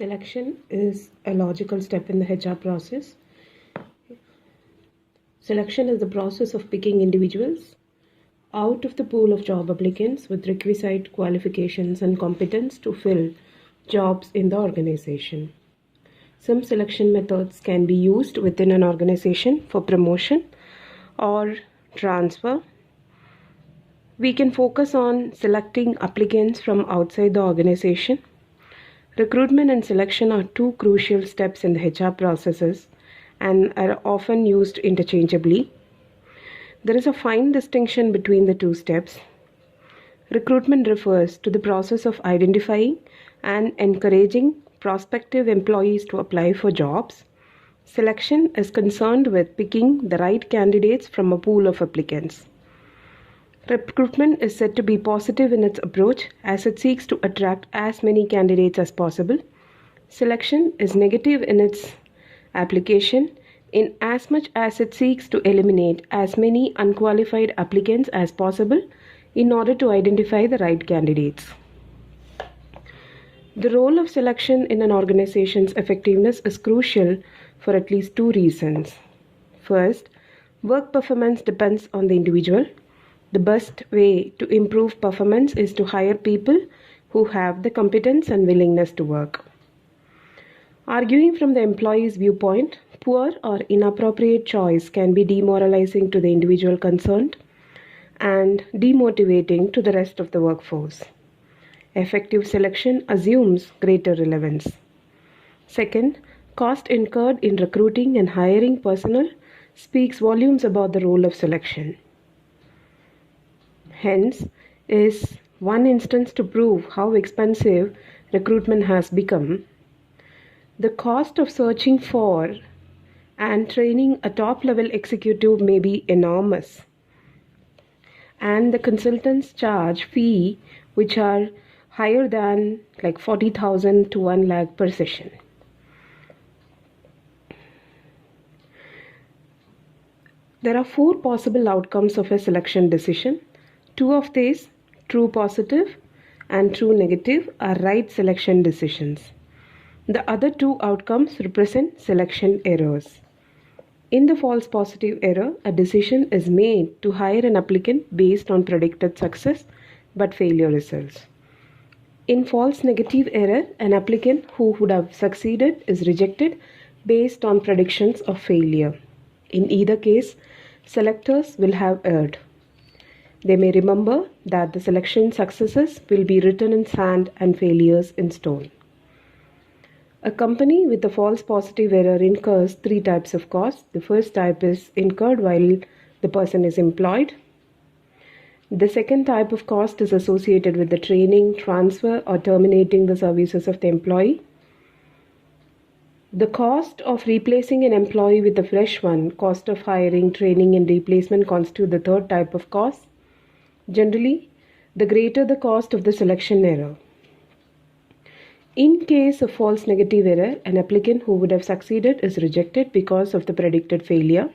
Selection is a logical step in the HR process. Selection is the process of picking individuals out of the pool of job applicants with requisite qualifications and competence to fill jobs in the organization. Some selection methods can be used within an organization for promotion or transfer. We can focus on selecting applicants from outside the organization. Recruitment and selection are two crucial steps in the HR processes and are often used interchangeably. There is a fine distinction between the two steps. Recruitment refers to the process of identifying and encouraging prospective employees to apply for jobs. Selection is concerned with picking the right candidates from a pool of applicants. Recruitment is said to be positive in its approach as it seeks to attract as many candidates as possible. Selection is negative in its application in as much as it seeks to eliminate as many unqualified applicants as possible in order to identify the right candidates. The role of selection in an organization's effectiveness is crucial for at least two reasons. First, work performance depends on the individual. The best way to improve performance is to hire people who have the competence and willingness to work. Arguing from the employee's viewpoint, poor or inappropriate choice can be demoralizing to the individual concerned and demotivating to the rest of the workforce. Effective selection assumes greater relevance. Second, cost incurred in recruiting and hiring personnel speaks volumes about the role of selection. Hence, is one instance to prove how expensive recruitment has become. The cost of searching for and training a top-level executive may be enormous, and the consultants charge fee which are higher than like 40,000 to 1 lakh per session. There are 4 possible outcomes of a selection decision. 2 of these, true positive and true negative, are right selection decisions. The other 2 outcomes represent selection errors. In the false positive error, a decision is made to hire an applicant based on predicted success but failure results. In false negative error, an applicant who would have succeeded is rejected based on predictions of failure. In either case, selectors will have erred. They may remember that the selection successes will be written in sand and failures in stone. A company with a false positive error incurs 3 types of costs. The first type is incurred while the person is employed. The second type of cost is associated with the training, transfer, or terminating the services of the employee. The cost of replacing an employee with a fresh one, cost of hiring, training, and replacement constitute the third type of cost. Generally, the greater the cost of the selection error. In case of false negative error, an applicant who would have succeeded is rejected because of the predicted failure.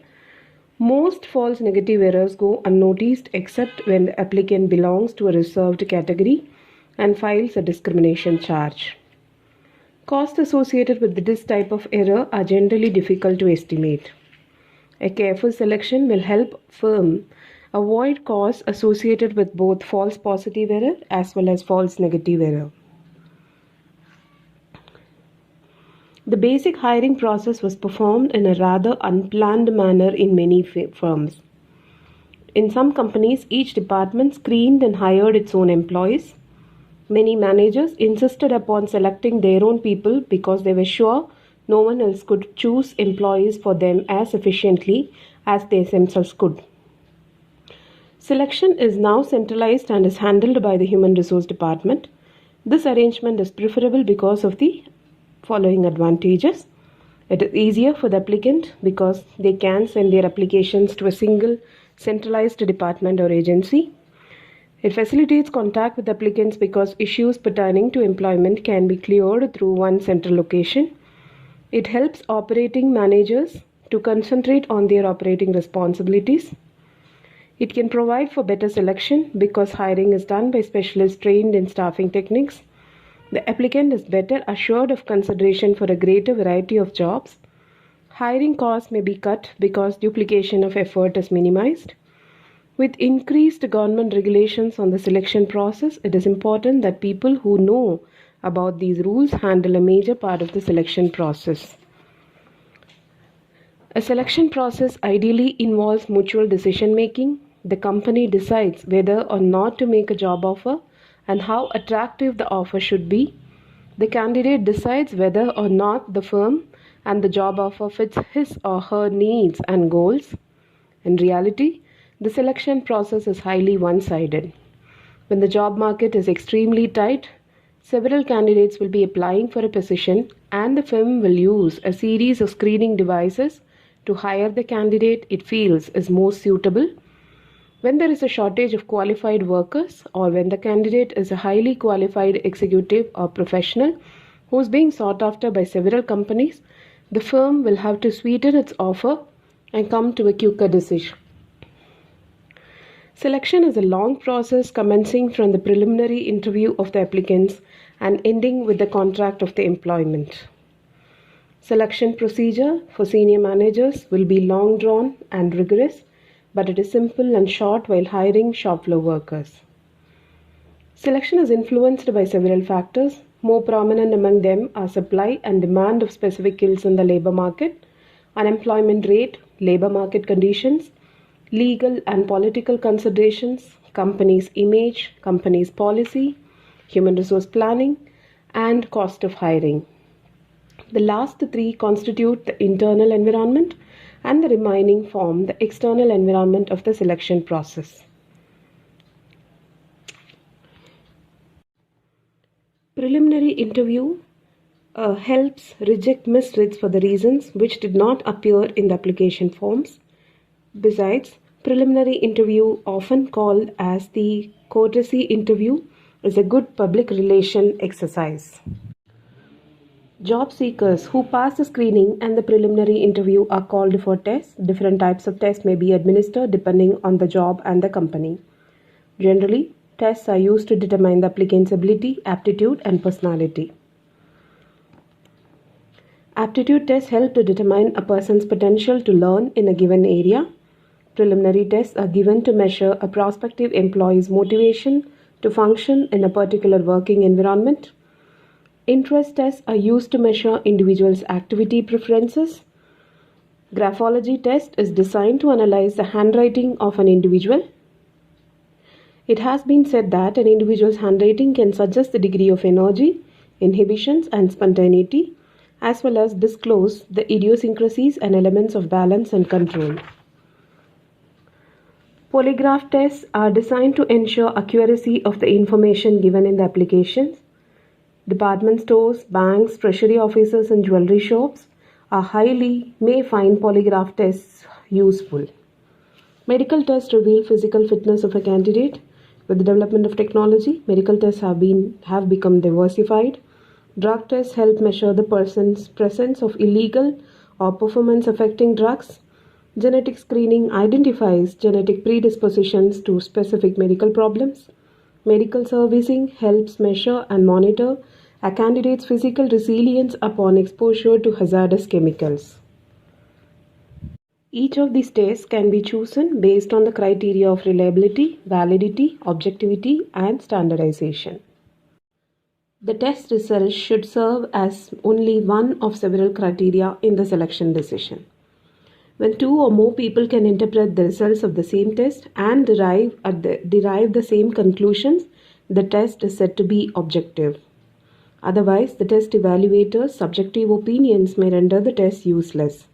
Most false negative errors go unnoticed except when the applicant belongs to a reserved category and files a discrimination charge. Costs associated with this type of error are generally difficult to estimate. A careful selection will help firm avoid costs associated with both false positive error as well as false negative error. The basic hiring process was performed in a rather unplanned manner in many firms. In some companies, each department screened and hired its own employees. Many managers insisted upon selecting their own people because they were sure no one else could choose employees for them as efficiently as they themselves could. Selection is now centralized and is handled by the Human Resource Department. This arrangement is preferable because of the following advantages. It is easier for the applicant because they can send their applications to a single centralized department or agency. It facilitates contact with applicants because issues pertaining to employment can be cleared through one central location. It helps operating managers to concentrate on their operating responsibilities. It can provide for better selection because hiring is done by specialists trained in staffing techniques. The applicant is better assured of consideration for a greater variety of jobs. Hiring costs may be cut because duplication of effort is minimized. With increased government regulations on the selection process, it is important that people who know about these rules handle a major part of the selection process. A selection process ideally involves mutual decision making. The company decides whether or not to make a job offer and how attractive the offer should be. The candidate decides whether or not the firm and the job offer fits his or her needs and goals. In reality, the selection process is highly one-sided. When the job market is extremely tight, several candidates will be applying for a position and the firm will use a series of screening devices to hire the candidate it feels is most suitable. When there is a shortage of qualified workers or when the candidate is a highly qualified executive or professional who is being sought after by several companies, the firm will have to sweeten its offer and come to a quicker decision. Selection is a long process commencing from the preliminary interview of the applicants and ending with the contract of the employment. Selection procedure for senior managers will be long drawn and rigorous, but it is simple and short while hiring shop floor workers. Selection is influenced by several factors. More prominent among them are supply and demand of specific skills in the labor market, unemployment rate, labor market conditions, legal and political considerations, company's image, company's policy, human resource planning, and cost of hiring. The last three constitute the internal environment and the remaining form the external environment of the selection process. Preliminary interview helps reject misreads for the reasons which did not appear in the application forms. Besides, preliminary interview, often called as the courtesy interview, is a good public relation exercise. Job seekers who pass the screening and the preliminary interview are called for tests. Different types of tests may be administered depending on the job and the company. Generally, tests are used to determine the applicant's ability, aptitude, and personality. Aptitude tests help to determine a person's potential to learn in a given area. Preliminary tests are given to measure a prospective employee's motivation to function in a particular working environment. Interest tests are used to measure individuals' activity preferences. Graphology test is designed to analyze the handwriting of an individual. It has been said that an individual's handwriting can suggest the degree of energy, inhibitions, and spontaneity, as well as disclose the idiosyncrasies and elements of balance and control. Polygraph tests are designed to ensure accuracy of the information given in the applications. Department stores, banks, treasury offices, and jewelry shops may find polygraph tests useful. Medical tests reveal physical fitness of a candidate. With the development of technology, medical tests have become diversified. Drug tests help measure the person's presence of illegal or performance-affecting drugs. Genetic screening identifies genetic predispositions to specific medical problems. Medical servicing helps measure and monitor a candidate's physical resilience upon exposure to hazardous chemicals. Each of these tests can be chosen based on the criteria of reliability, validity, objectivity, and standardization. The test results should serve as only one of several criteria in the selection decision. When two or more people can interpret the results of the same test and derive the same conclusions, the test is said to be objective. Otherwise, the test evaluator's subjective opinions may render the test useless.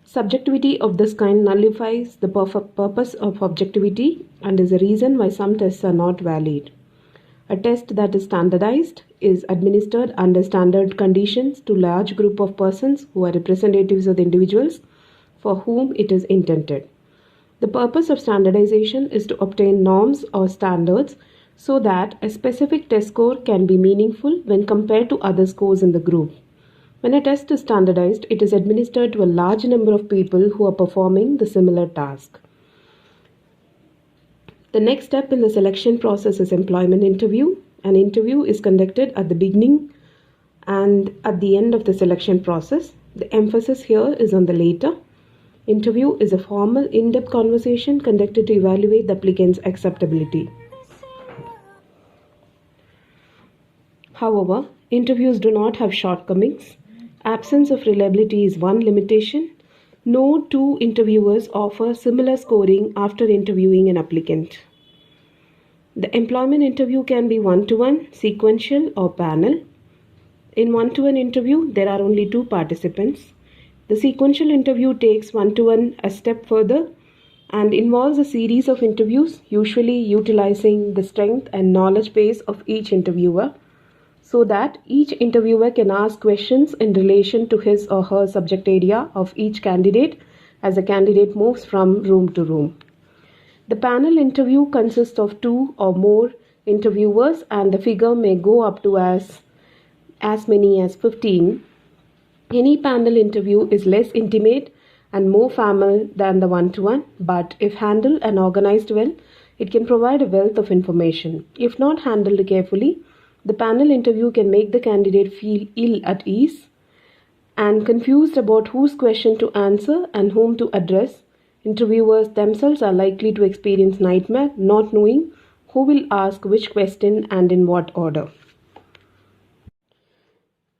Subjectivity of this kind nullifies the purpose of objectivity and is a reason why some tests are not valid. A test that is standardized is administered under standard conditions to a large group of persons who are representatives of the individuals for whom it is intended. The purpose of standardization is to obtain norms or standards so that a specific test score can be meaningful when compared to other scores in the group. When a test is standardized, it is administered to a large number of people who are performing the similar task. The next step in the selection process is employment interview. an interview is conducted at the beginning and at the end of the selection process. The emphasis here is on the later. Interview is a formal, in-depth conversation conducted to evaluate the applicant's acceptability. However, interviews do not have shortcomings. Absence of reliability is one limitation. No two interviewers offer similar scoring after interviewing an applicant. The employment interview can be one-to-one, sequential, or panel. In one-to-one interview, there are only two participants. The sequential interview takes one-to-one a step further and involves a series of interviews, usually utilizing the strength and knowledge base of each interviewer, so that each interviewer can ask questions in relation to his or her subject area of each candidate as the candidate moves from room to room. The panel interview consists of two or more interviewers, and the figure may go up to as many as 15. Any panel interview is less intimate and more formal than the one-to-one, but if handled and organized well, it can provide a wealth of information. If not handled carefully, the panel interview can make the candidate feel ill at ease and confused about whose question to answer and whom to address. Interviewers themselves are likely to experience nightmare not knowing who will ask which question and in what order.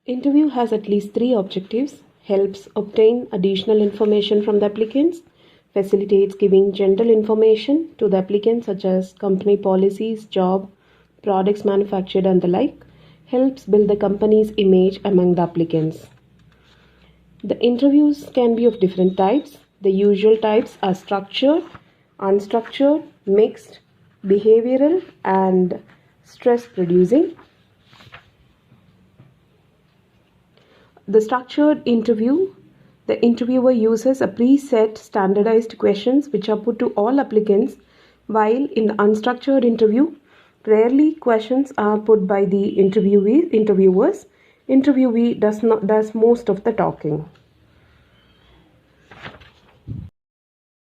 Interview has at least three objectives: helps obtain additional information from the applicants, facilitates giving general information to the applicants such as company policies, job, products manufactured and the like, helps build the company's image among the applicants. The interviews can be of different types. The usual types are structured, unstructured, mixed, behavioral, and stress producing. The structured interview, the interviewer uses a preset standardized questions which are put to all applicants, while in the unstructured interview, rarely questions are put by the interviewers. Interviewee does most of the talking.